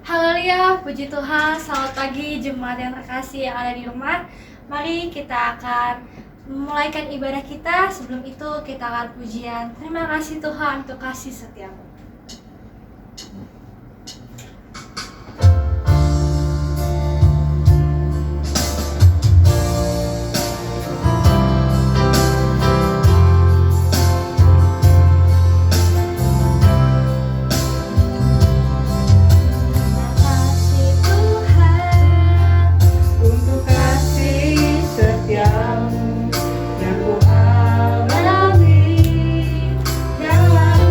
Haleluya, puji Tuhan, selamat pagi jemaat yang terkasih yang ada di rumah. Mari kita akan memulaikan ibadah kita. Sebelum itu kita akan pujian. Terima kasih Tuhan untuk kasih setiamu. Yang ku alami dalam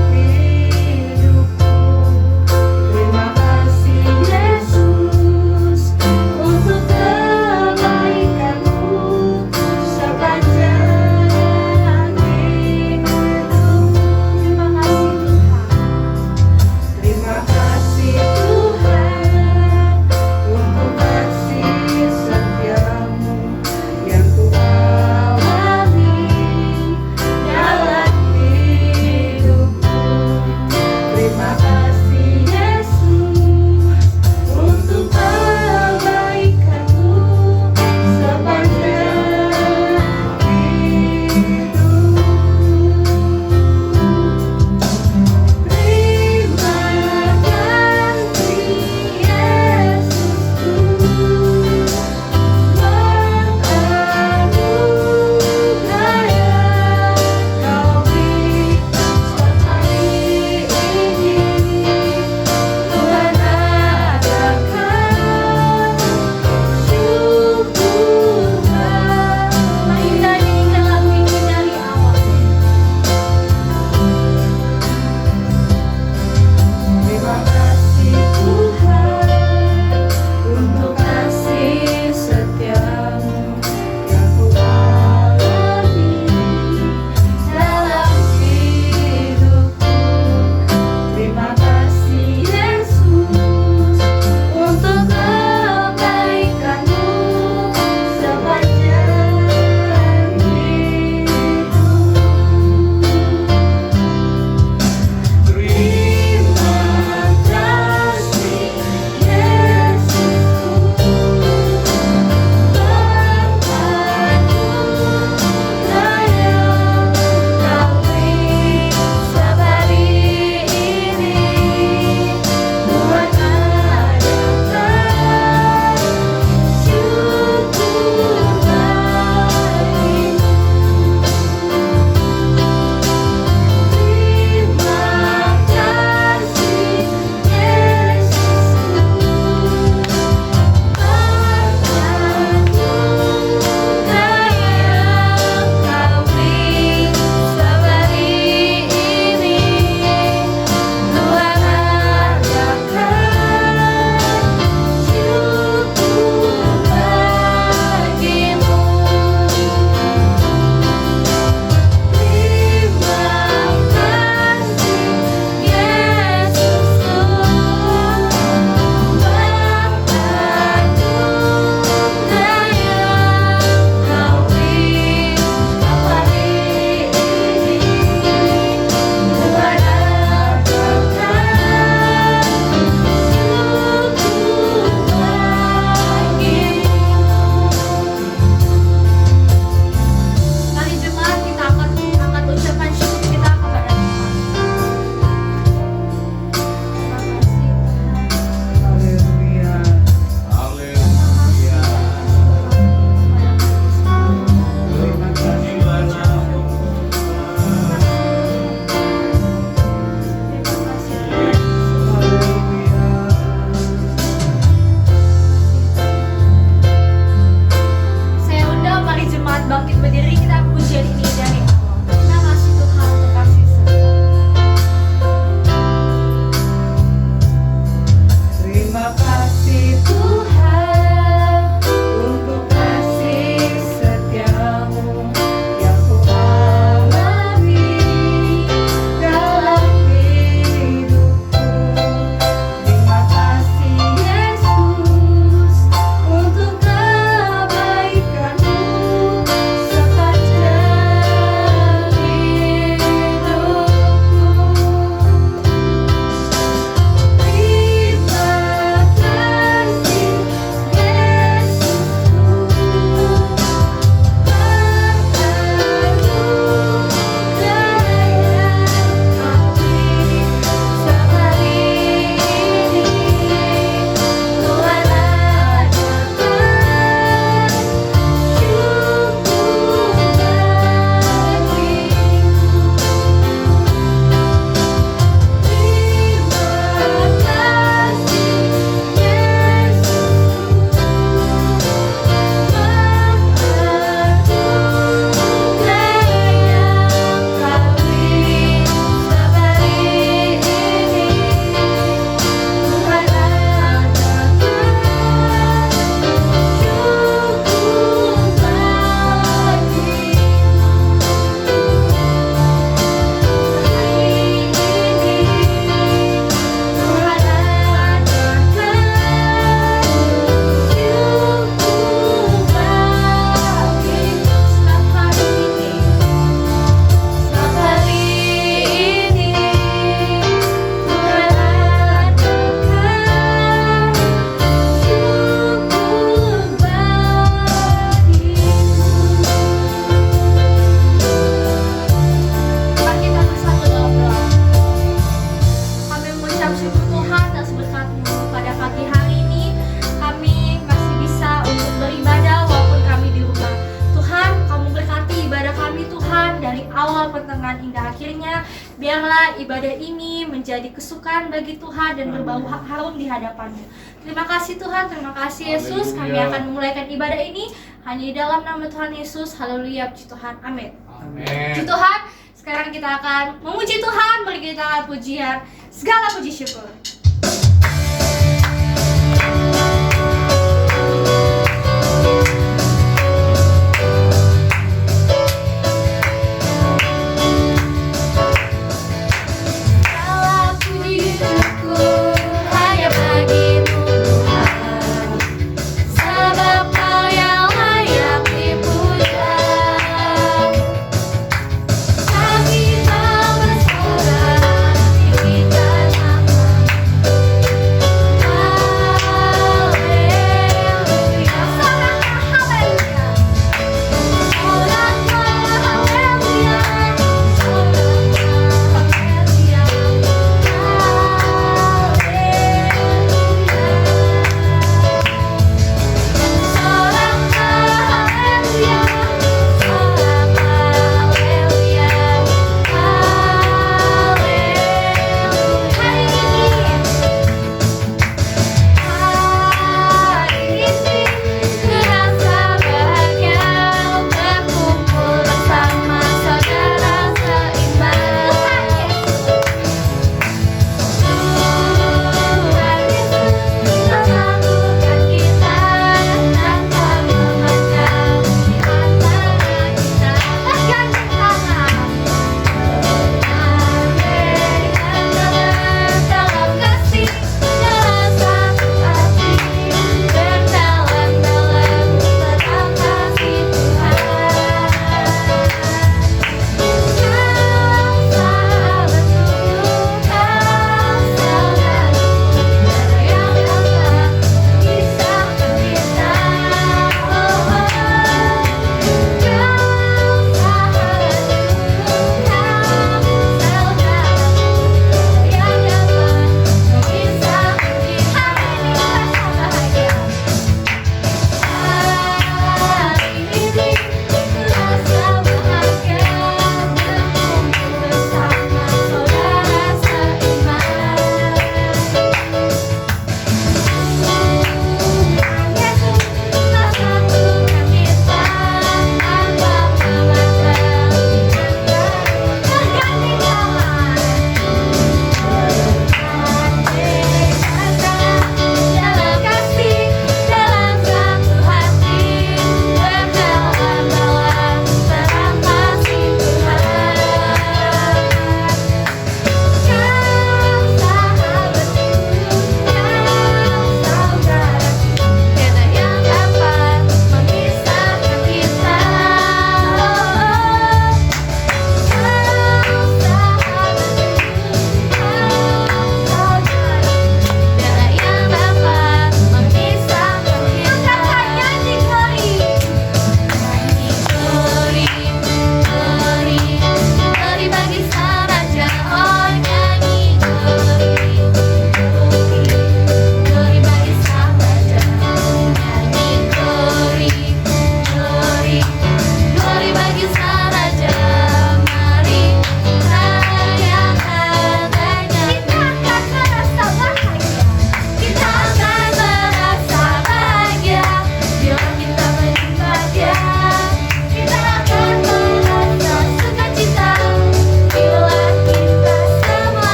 menjadi kesukaan bagi Tuhan dan berbau harum di hadapan-Mu. Terima kasih Tuhan, terima kasih Yesus. Kami akan memulaikan ibadah ini hanya di dalam nama Tuhan Yesus. Haleluya, puji Tuhan. Amin. Puji Tuhan. Sekarang kita akan memuji Tuhan, mari kita akan pujian segala puji syukur.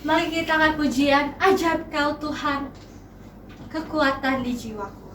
Mari kita akan pujian, ajaib Kau Tuhan, kekuatan di jiwaku.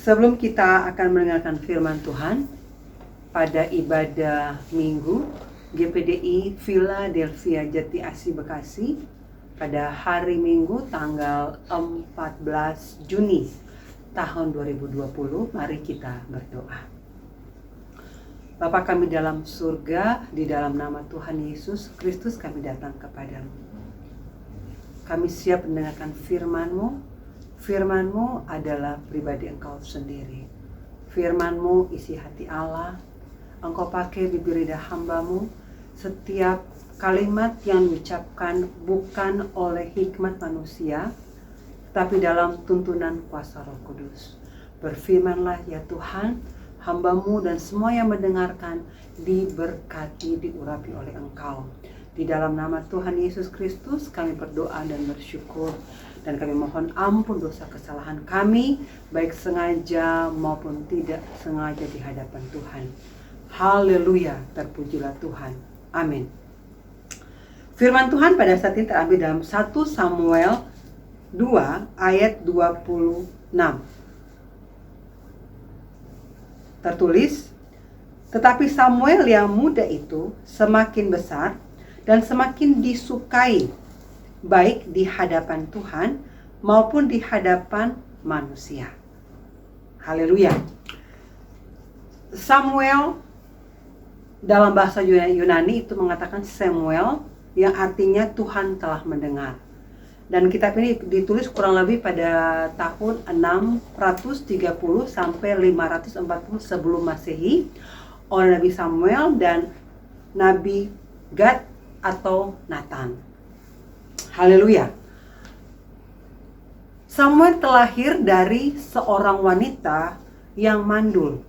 Sebelum kita akan mendengarkan firman Tuhan pada ibadah Minggu GPDI Philadelphia Jati Asih Bekasi pada hari Minggu tanggal 14 Juni tahun 2020, mari kita berdoa. Bapa kami dalam surga, di dalam nama Tuhan Yesus Kristus kami datang kepadamu. Kami siap mendengarkan firman-Mu. Firman-Mu adalah pribadi Engkau sendiri. Firman-Mu isi hati Allah. Engkau pakai bibir lidah hamba-Mu. Setiap kalimat yang diucapkan bukan oleh hikmat manusia, tapi dalam tuntunan kuasa Roh Kudus. Berfirmanlah ya Tuhan, hamba-Mu dan semua yang mendengarkan diberkati, diurapi oleh Engkau. Di dalam nama Tuhan Yesus Kristus kami berdoa dan bersyukur. Dan kami mohon ampun dosa kesalahan kami, baik sengaja maupun tidak sengaja di hadapan Tuhan. Haleluya, terpujilah Tuhan. Amin. Firman Tuhan pada saat ini terambil dalam 1 Samuel 2 ayat 26. Tertulis, tetapi Samuel yang muda itu semakin besar dan semakin disukai, baik di hadapan Tuhan maupun di hadapan manusia. Haleluya. Samuel dalam bahasa Yunani itu mengatakan Samuel, yang artinya Tuhan telah mendengar. Dan kitab ini ditulis kurang lebih pada tahun 630 sampai 540 sebelum Masehi oleh Nabi Samuel dan Nabi Gad atau Nathan. Haleluya. Samuel terlahir dari seorang wanita yang mandul.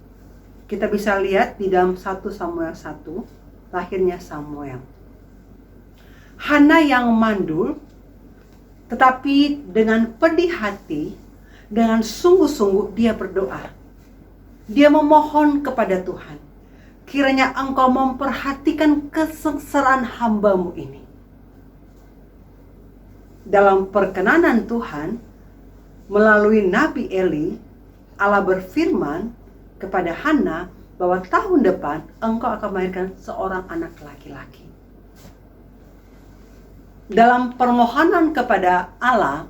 Kita bisa lihat di dalam 1 Samuel 1, lahirnya Samuel. Hana yang mandul, tetapi dengan pedih hati, dengan sungguh-sungguh dia berdoa. Dia memohon kepada Tuhan, kiranya Engkau memperhatikan kesengsaraan hamba-Mu ini. Dalam perkenanan Tuhan, melalui Nabi Eli, Allah berfirman kepada Hana bahwa tahun depan engkau akan melahirkan seorang anak laki-laki. Dalam permohonan kepada Allah,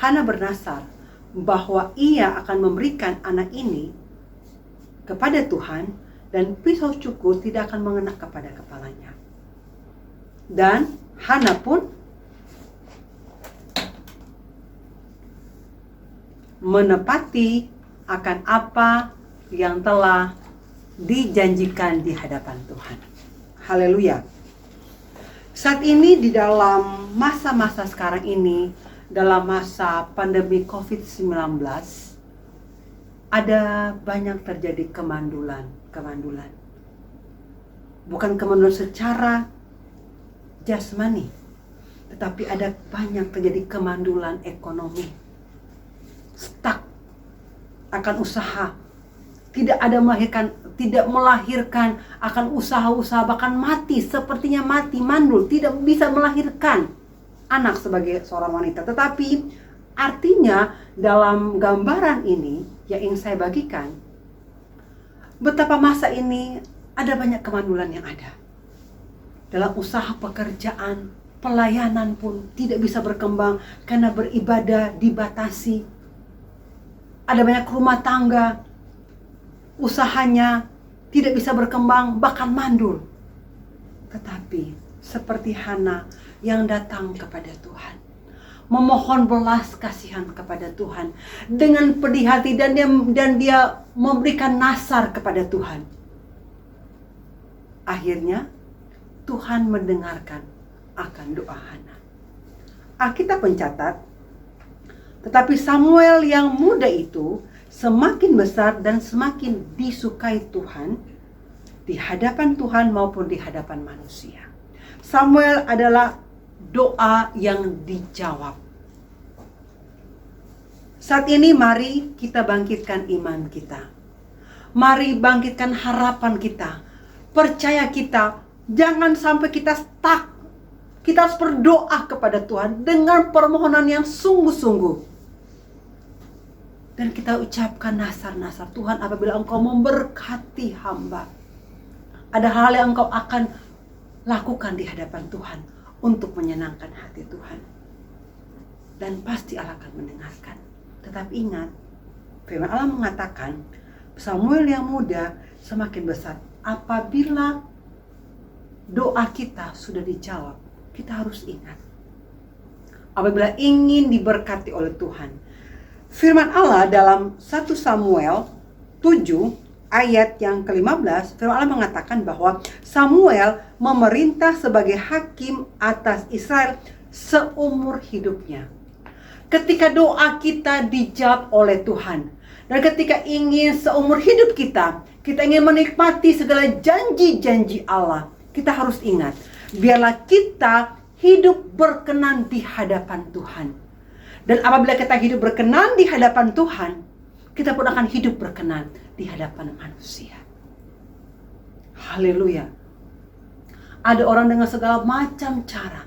Hana bernasar bahwa ia akan memberikan anak ini kepada Tuhan dan pisau cukur tidak akan mengena kepada kepalanya. Dan Hana pun menepati akan apa yang telah dijanjikan di hadapan Tuhan. Haleluya. Saat ini di dalam masa-masa sekarang ini, dalam masa pandemi COVID-19, ada banyak terjadi kemandulan. Bukan kemandulan secara jasmani, tetapi ada banyak terjadi kemandulan ekonomi. Stuck akan usaha, tidak melahirkan akan usaha-usaha, bahkan mati, sepertinya mati, mandul, tidak bisa melahirkan anak sebagai seorang wanita. Tetapi artinya dalam gambaran ini yang ingin saya bagikan, betapa masa ini ada banyak kemandulan yang ada. Dalam usaha pekerjaan, pelayanan pun tidak bisa berkembang karena beribadah dibatasi. Ada banyak rumah tangga, usahanya tidak bisa berkembang, bahkan mandul. Tetapi seperti Hana yang datang kepada Tuhan, memohon belas kasihan kepada Tuhan dengan pedih hati, dan dia memberikan nasar kepada Tuhan. Akhirnya Tuhan mendengarkan akan doa Hana. Alkitab mencatat, tetapi Samuel yang muda itu semakin besar dan semakin disukai Tuhan di hadapan Tuhan maupun di hadapan manusia. Samuel adalah doa yang dijawab. Saat ini mari kita bangkitkan iman kita. Mari bangkitkan harapan kita. Percaya kita, jangan sampai kita stuck. Kita harus berdoa kepada Tuhan dengan permohonan yang sungguh-sungguh. Dan kita ucapkan nasar-nasar, Tuhan, apabila Engkau memberkati hamba, ada hal yang Engkau akan lakukan di hadapan Tuhan untuk menyenangkan hati Tuhan. Dan pasti Allah akan mendengarkan. Tetapi ingat, firman Allah mengatakan, Samuel yang muda semakin besar. Apabila doa kita sudah dijawab, kita harus ingat. Apabila ingin diberkati oleh Tuhan, firman Allah dalam 1 Samuel 7 ayat yang ke-15, firman Allah mengatakan bahwa Samuel memerintah sebagai hakim atas Israel seumur hidupnya. Ketika doa kita dijawab oleh Tuhan, dan ketika ingin seumur hidup kita ingin menikmati segala janji-janji Allah, kita harus ingat, biarlah kita hidup berkenan di hadapan Tuhan. Dan apabila kita hidup berkenan di hadapan Tuhan, kita pun akan hidup berkenan di hadapan manusia. Haleluya. Ada orang dengan segala macam cara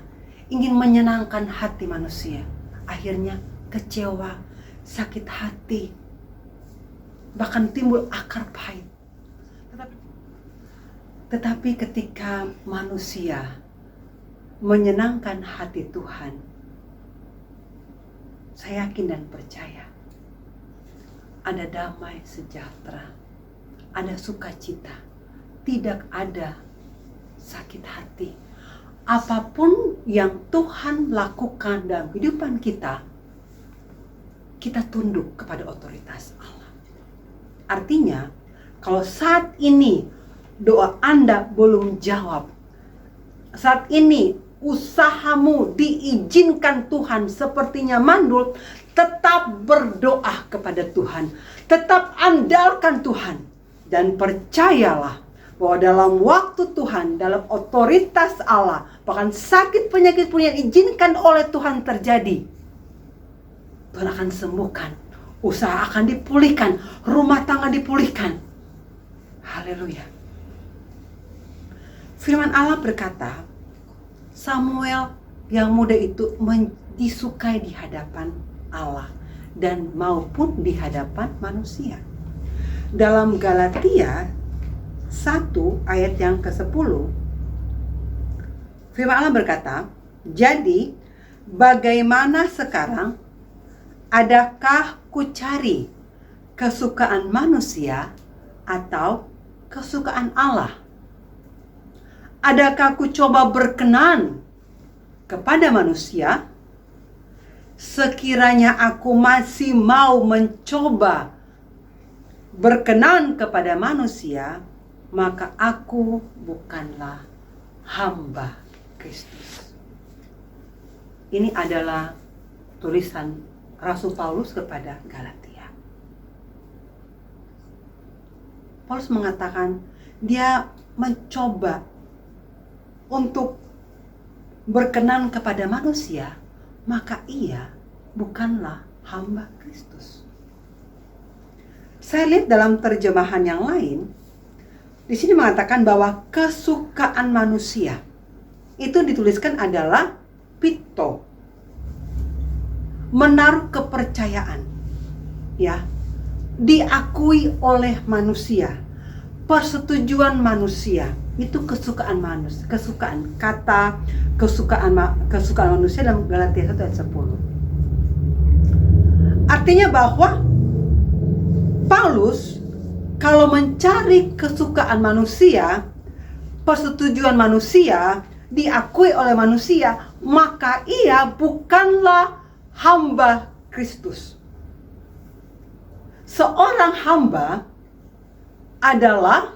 ingin menyenangkan hati manusia. Akhirnya kecewa, sakit hati, bahkan timbul akar pahit. Tetapi ketika manusia menyenangkan hati Tuhan, saya yakin dan percaya ada damai sejahtera, ada sukacita, tidak ada sakit hati. Apapun yang Tuhan lakukan dalam kehidupan kita, kita tunduk kepada otoritas Allah. Artinya, kalau saat ini doa Anda belum jawab, saat ini usahamu diizinkan Tuhan sepertinya mandul, tetap berdoa kepada Tuhan, tetap andalkan Tuhan, dan percayalah bahwa dalam waktu Tuhan, dalam otoritas Allah, bahkan sakit penyakit pun yang diizinkan oleh Tuhan terjadi, Tuhan akan sembuhkan, usaha akan dipulihkan, rumah tangga dipulihkan. Haleluya. Firman Allah berkata, Samuel yang muda itu disukai di hadapan Allah dan maupun di hadapan manusia. Dalam Galatia 1 ayat yang ke-10, firman Allah berkata, jadi bagaimana sekarang, adakah kucari kesukaan manusia atau kesukaan Allah? Adakah ku coba berkenan kepada manusia? Sekiranya aku masih mau mencoba berkenan kepada manusia, maka aku bukanlah hamba Kristus. Ini adalah tulisan Rasul Paulus kepada Galatia. Paulus mengatakan dia mencoba untuk berkenan kepada manusia, maka ia bukanlah hamba Kristus. Saya lihat dalam terjemahan yang lain, di sini mengatakan bahwa kesukaan manusia itu dituliskan adalah pito, menaruh kepercayaan, ya, diakui oleh manusia, persetujuan manusia. Itu kesukaan manusia, kesukaan manusia dalam Galatia 1 ayat 10. Artinya bahwa Paulus kalau mencari kesukaan manusia, persetujuan manusia, diakui oleh manusia, maka ia bukanlah hamba Kristus. Seorang hamba adalah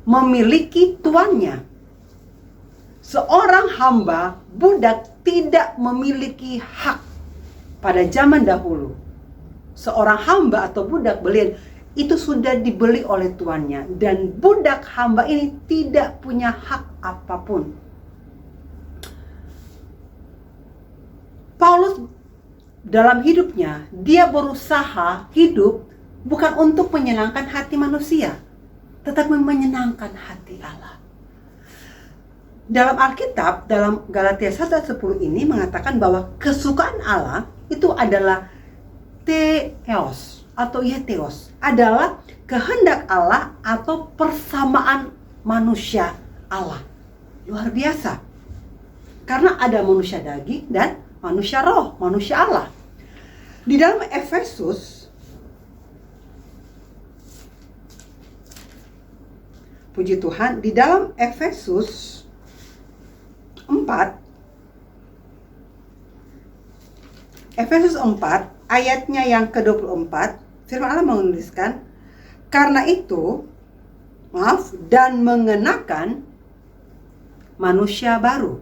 memiliki tuannya. Seorang hamba, budak, tidak memiliki hak pada zaman dahulu. Seorang hamba atau budak belian itu sudah dibeli oleh tuannya, dan budak hamba ini tidak punya hak apapun. Paulus dalam hidupnya, dia berusaha hidup bukan untuk menyenangkan hati manusia, tetapi menyenangkan hati Allah. Dalam Alkitab, dalam Galatia 1:10 ini mengatakan bahwa kesukaan Allah itu adalah theos atau yetheos adalah kehendak Allah atau persamaan manusia Allah. Luar biasa. Karena ada manusia daging dan manusia roh, manusia Allah. Di dalam Efesus, puji Tuhan, di dalam Efesus 4, Efesus 4 ayatnya yang ke-24, firman Allah menuliskan, karena itu, dan mengenakan manusia baru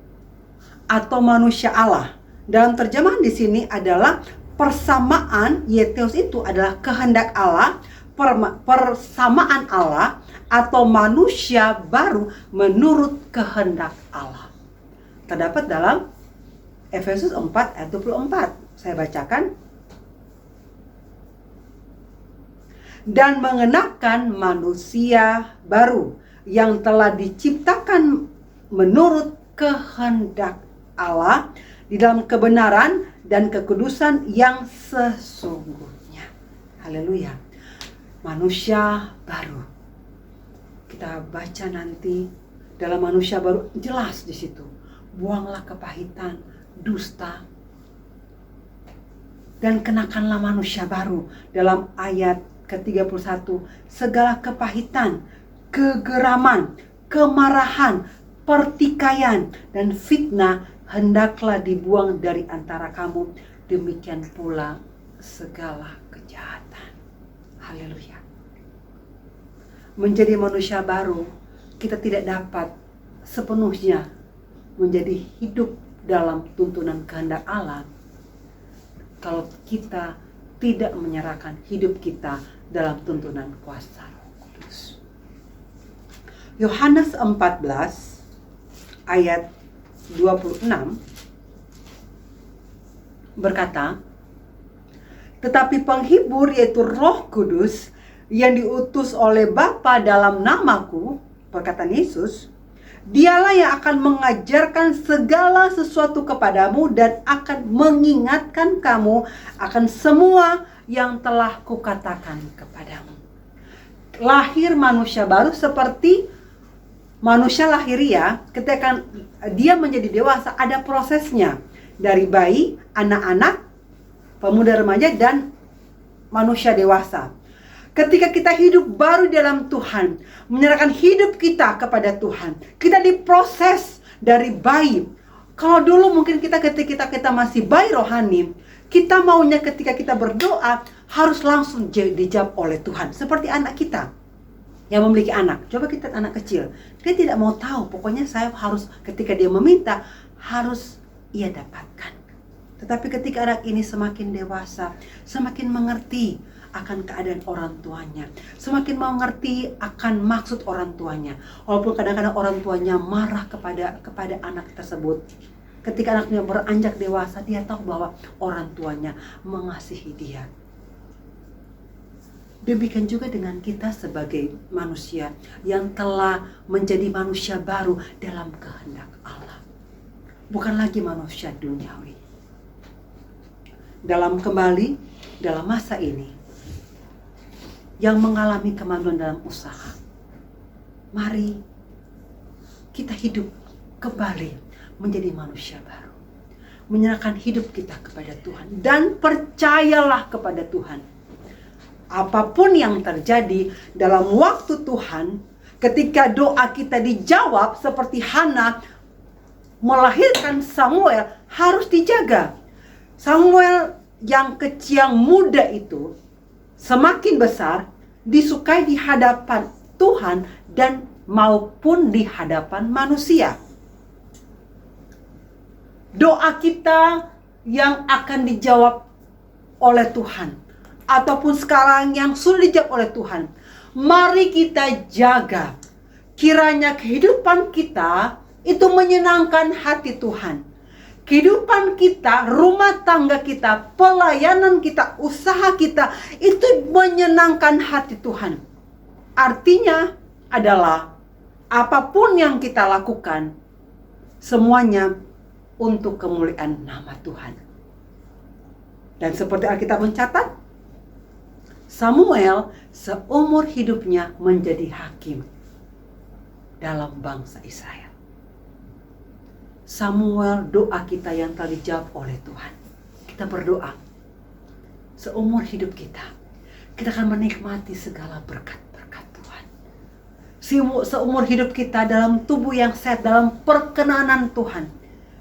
atau manusia Allah. Dalam terjemahan di sini adalah persamaan, yetheos itu adalah kehendak Allah, persamaan Allah atau manusia baru menurut kehendak Allah. Terdapat dalam Efesus 4 ayat 24. Saya bacakan. Dan mengenakan manusia baru yang telah diciptakan menurut kehendak Allah di dalam kebenaran dan kekudusan yang sesungguhnya. Haleluya. Manusia baru. Kita baca nanti dalam manusia baru jelas di situ. Buanglah kepahitan, dusta, dan kenakanlah manusia baru. Dalam ayat ke-31, segala kepahitan, kegeraman, kemarahan, pertikaian, dan fitnah hendaklah dibuang dari antara kamu. Demikian pula segala kejahatan. Haleluya. Menjadi manusia baru, kita tidak dapat sepenuhnya menjadi hidup dalam tuntunan kehendak Allah kalau kita tidak menyerahkan hidup kita dalam tuntunan kuasa Roh Kudus. Yohanes 14 ayat 26 berkata, tetapi penghibur yaitu Roh Kudus yang diutus oleh Bapa dalam namaku, perkataan Yesus, dialah yang akan mengajarkan segala sesuatu kepadamu dan akan mengingatkan kamu akan semua yang telah kukatakan kepadamu. Lahir manusia baru seperti manusia lahiriah, ketika dia menjadi dewasa ada prosesnya. Dari bayi, anak-anak, pemuda remaja, dan manusia dewasa. Ketika kita hidup baru dalam Tuhan, menyerahkan hidup kita kepada Tuhan, kita diproses dari bayi. Kalau dulu mungkin ketika kita masih bayi rohani, kita maunya ketika kita berdoa harus langsung dijawab oleh Tuhan. Seperti anak kita yang memiliki anak. Coba kita anak kecil, dia tidak mau tahu. Pokoknya saya harus, ketika dia meminta, harus ia dapatkan. Tetapi ketika anak ini semakin dewasa, semakin mengerti akan keadaan orang tuanya, semakin mengerti akan maksud orang tuanya. Walaupun kadang-kadang orang tuanya marah kepada anak tersebut, ketika anaknya beranjak dewasa, dia tahu bahwa orang tuanya mengasihi dia. Demikian juga dengan kita sebagai manusia yang telah menjadi manusia baru dalam kehendak Allah. Bukan lagi manusia duniawi. Dalam masa ini yang mengalami kemajuan dalam usaha, mari kita hidup kembali menjadi manusia baru, menyerahkan hidup kita kepada Tuhan, dan percayalah kepada Tuhan. Apapun yang terjadi dalam waktu Tuhan, ketika doa kita dijawab seperti Hana melahirkan Samuel, harus dijaga. Samuel yang kecil, yang muda itu semakin besar disukai di hadapan Tuhan dan maupun di hadapan manusia. Doa kita yang akan dijawab oleh Tuhan ataupun sekarang yang sudah dijawab oleh Tuhan, mari kita jaga kiranya kehidupan kita itu menyenangkan hati Tuhan. Kehidupan kita, rumah tangga kita, pelayanan kita, usaha kita itu menyenangkan hati Tuhan. Artinya adalah apapun yang kita lakukan, semuanya untuk kemuliaan nama Tuhan. Dan seperti Alkitab mencatat, Samuel seumur hidupnya menjadi hakim dalam bangsa Israel. Samuel, doa kita yang telah dijawab oleh Tuhan. Kita berdoa, seumur hidup kita akan menikmati segala berkat-berkat Tuhan. Seumur hidup kita dalam tubuh yang sehat, dalam perkenanan Tuhan,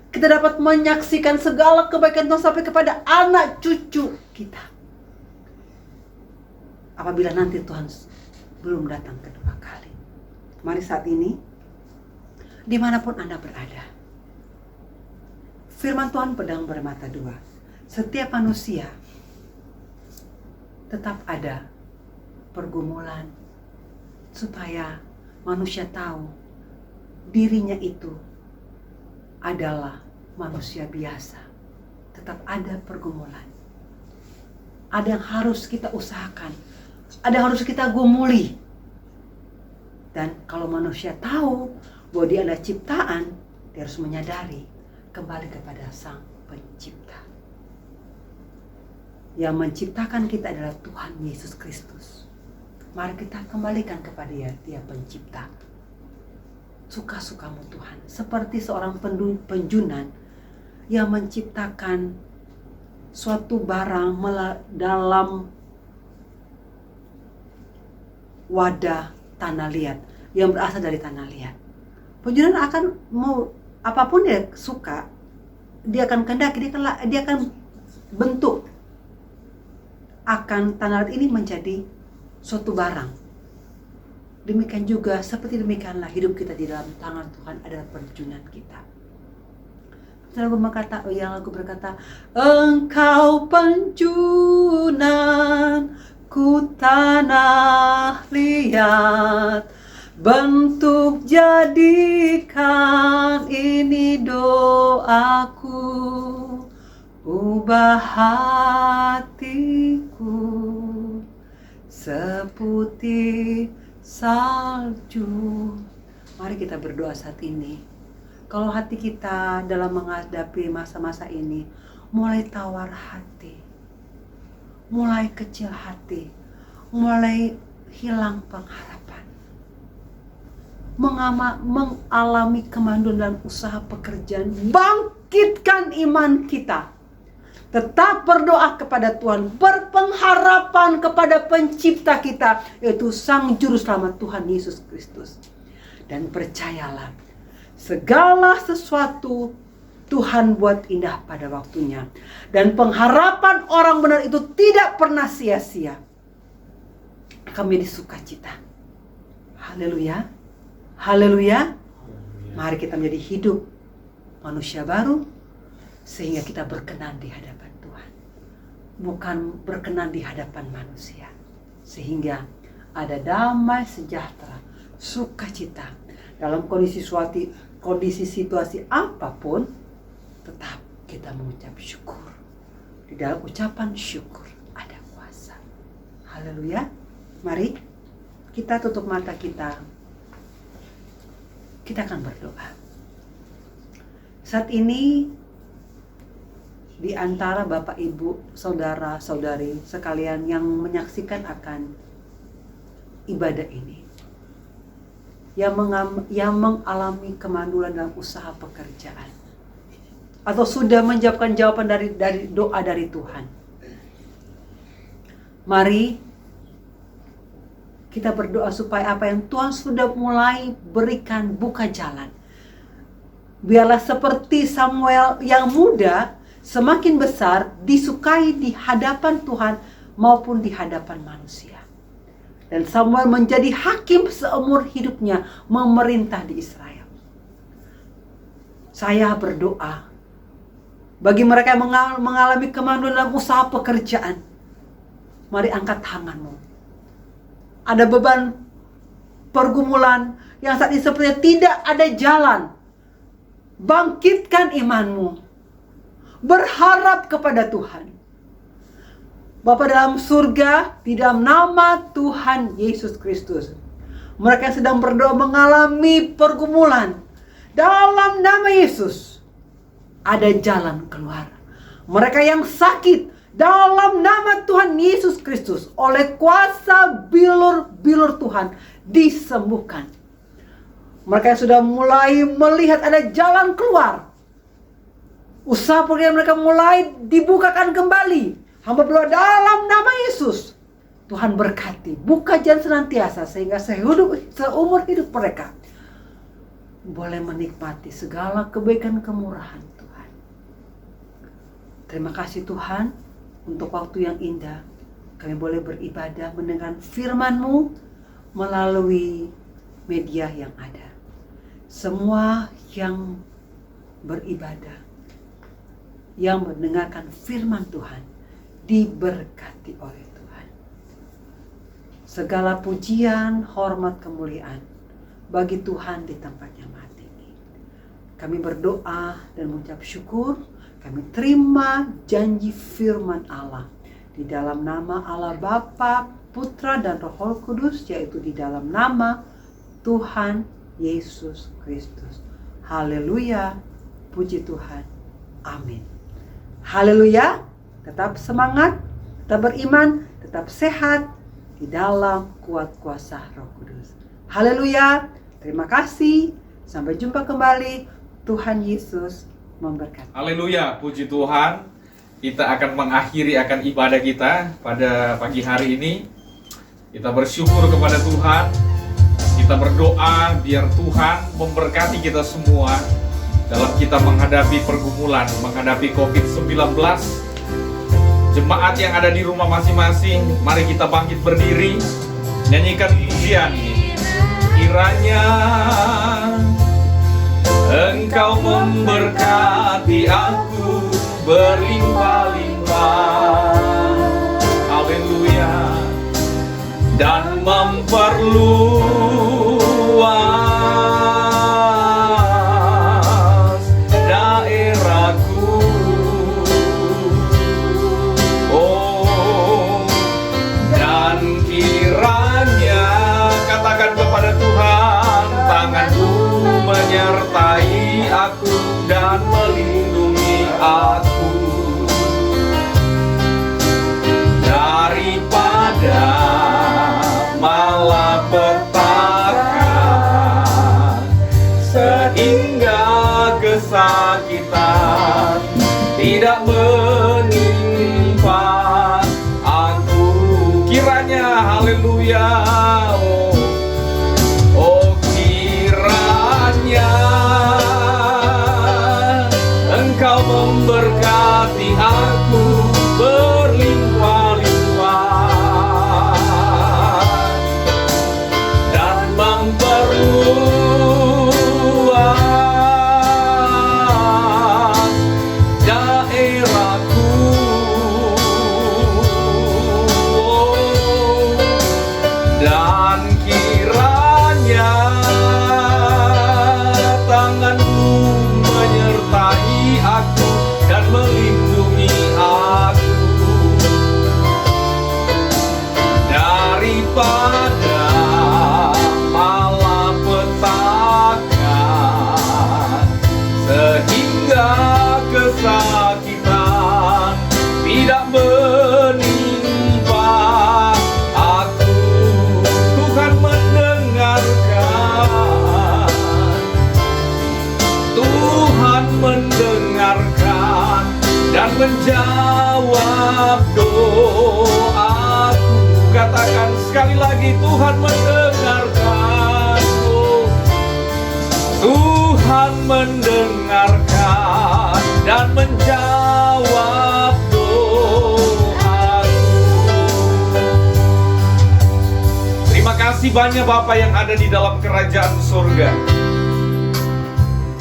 kita dapat menyaksikan segala kebaikan Tuhan sampai kepada anak cucu kita. Apabila nanti Tuhan belum datang kedua kali. Mari saat ini, dimanapun Anda berada, firman Tuhan pedang bermata dua. Setiap manusia tetap ada pergumulan, supaya manusia tahu dirinya itu adalah manusia biasa. Tetap ada pergumulan. Ada yang harus kita usahakan, ada yang harus kita gumuli. Dan kalau manusia tahu bahwa dia adalah ciptaan, dia harus menyadari kembali kepada Sang Pencipta. Yang menciptakan kita adalah Tuhan Yesus Kristus. Mari kita kembalikan kepada Dia, Dia Pencipta. Suka-sukamu Tuhan, seperti seorang penjunan yang menciptakan suatu barang dalam wadah tanah liat yang berasal dari tanah liat. Penjunan akan mau apapun dia suka, dia akan kehendaki, dia akan bentuk akan tanah liat ini menjadi suatu barang. Demikian juga, seperti demikianlah hidup kita di dalam tangan Tuhan adalah perjunan kita. Lagu berkata, Engkau penjunan ku tanah liat, bentuk jadikan ini doaku, ubah hatiku seputih salju. Mari kita berdoa saat ini. Kalau hati kita dalam menghadapi masa-masa ini mulai tawar hati, mulai kecil hati, mulai hilang pengharapan, mengalami kemanduan dalam usaha pekerjaan, bangkitkan iman kita. Tetap berdoa kepada Tuhan, berpengharapan kepada Pencipta kita, yaitu Sang Juru Selamat Tuhan Yesus Kristus. Dan percayalah, segala sesuatu Tuhan buat indah pada waktunya. Dan pengharapan orang benar itu tidak pernah sia-sia. Akan menjadi sukacita. Haleluya. Haleluya. Mari kita menjadi hidup manusia baru, sehingga kita berkenan di hadapan Tuhan, bukan berkenan di hadapan manusia. Sehingga ada damai, sejahtera, sukacita dalam kondisi situasi apapun. Tetap kita mengucap syukur. Di dalam ucapan syukur ada kuasa. Haleluya. Mari kita tutup mata kita. Kita akan berdoa. Saat ini, di antara Bapak, Ibu, Saudara, Saudari sekalian yang menyaksikan akan ibadah ini, yang mengalami kemandulan dalam usaha pekerjaan, atau sudah menjawabkan jawaban dari doa dari Tuhan, mari kita berdoa supaya apa yang Tuhan sudah mulai berikan buka jalan. Biarlah seperti Samuel yang muda, semakin besar disukai di hadapan Tuhan maupun di hadapan manusia. Dan Samuel menjadi hakim seumur hidupnya memerintah di Israel. Saya berdoa bagi mereka yang mengalami kemanduan dalam usaha pekerjaan, mari angkat tanganmu. Ada beban pergumulan yang saat ini sepertinya tidak ada jalan. Bangkitkan imanmu. Berharap kepada Tuhan. Bapa dalam surga, di dalam nama Tuhan Yesus Kristus, mereka yang sedang berdoa mengalami pergumulan, dalam nama Yesus ada jalan keluar. Mereka yang sakit, dalam nama Tuhan Yesus Kristus, oleh kuasa bilur-bilur Tuhan, disembuhkan. Mereka yang sudah mulai melihat ada jalan keluar, usaha pekerjaan mereka mulai dibukakan kembali. Hamba berdoa dalam nama Yesus, Tuhan berkati, buka jalan senantiasa, sehingga seumur hidup mereka boleh menikmati segala kebaikan kemurahan Tuhan. Terima kasih Tuhan untuk waktu yang indah. Kami boleh beribadah mendengar firman-Mu melalui media yang ada. Semua yang beribadah, yang mendengarkan firman Tuhan, diberkati oleh Tuhan. Segala pujian, hormat, kemuliaan bagi Tuhan di tempat yang maha tinggi. Kami berdoa dan mengucap syukur. Kami terima janji firman Allah di dalam nama Allah Bapa, Putra, dan Roh Kudus, yaitu di dalam nama Tuhan Yesus Kristus. Haleluya, puji Tuhan, amin. Haleluya, tetap semangat, tetap beriman, tetap sehat di dalam kuat kuasa Roh Kudus. Haleluya, terima kasih, sampai jumpa kembali. Tuhan Yesus memberkati. Haleluya, puji Tuhan. Kita akan mengakhiri akan ibadah kita pada pagi hari ini. Kita bersyukur kepada Tuhan. Kita berdoa biar Tuhan memberkati kita semua dalam kita menghadapi pergumulan, menghadapi COVID-19. Jemaat yang ada di rumah masing-masing, mari kita bangkit berdiri, nyanyikan pujian ini. Kiranya Engkau memberkati aku berlimpah-limpah, haleluya, dan memperluas daerahku. Oh, dan kiranya, katakan kepada Tuhan, tangan-Mu menyertai aku dan melindungi aku daripada malapetaka, sehingga kesakitan tidak menimpa aku. Kiranya, haleluya, Engkau memberkati aku berlimpah-limpah dan memperluas daerahku. Dan kiranya tangan-Mu menyertai aku dan melindungi aku daripada malapetaka, sehingga kesakitan tidak menimpa aku. Tuhan mendengarkan, Tuhan mendengarkan dan menjawab doaku. Katakan sekali lagi, Tuhan mendengarkan. Oh, Tuhan mendengarkan dan menjawab doaku. Terima kasih banyak Bapa yang ada di dalam kerajaan surga.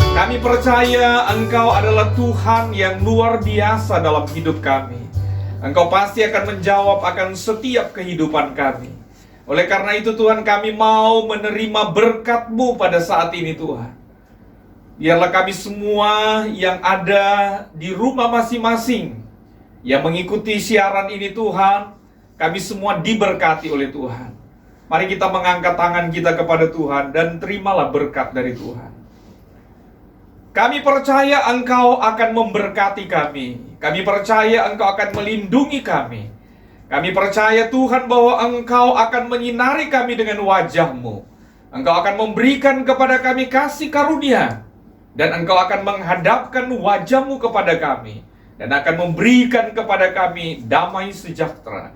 Kami percaya Engkau adalah Tuhan yang luar biasa dalam hidup kami. Engkau pasti akan menjawab akan setiap kehidupan kami. Oleh karena itu Tuhan, kami mau menerima berkat-Mu pada saat ini Tuhan. Biarlah kami semua yang ada di rumah masing-masing, yang mengikuti siaran ini Tuhan, kami semua diberkati oleh Tuhan. Mari kita mengangkat tangan kita kepada Tuhan dan terimalah berkat dari Tuhan. Kami percaya Engkau akan memberkati kami. Kami percaya Engkau akan melindungi kami. Kami percaya Tuhan bahwa Engkau akan menyinari kami dengan wajah-Mu. Engkau akan memberikan kepada kami kasih karunia. Dan Engkau akan menghadapkan wajah-Mu kepada kami. Dan akan memberikan kepada kami damai sejahtera.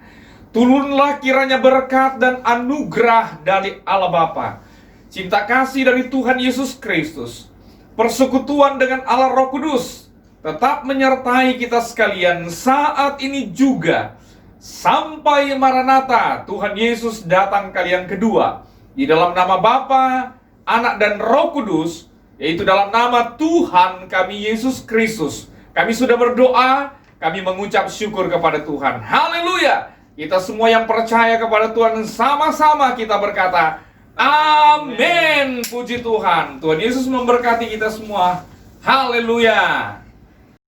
Turunlah kiranya berkat dan anugerah dari Allah Bapa, cinta kasih dari Tuhan Yesus Kristus, persekutuan dengan Allah Roh Kudus, tetap menyertai kita sekalian saat ini juga, sampai Maranatha, Tuhan Yesus datang kali yang kedua. Di dalam nama Bapa, Anak dan Roh Kudus, yaitu dalam nama Tuhan kami Yesus Kristus, kami sudah berdoa, kami mengucap syukur kepada Tuhan. Haleluya! Kita semua yang percaya kepada Tuhan, sama-sama kita berkata, amin. Puji Tuhan. Tuhan Yesus memberkati kita semua. Haleluya.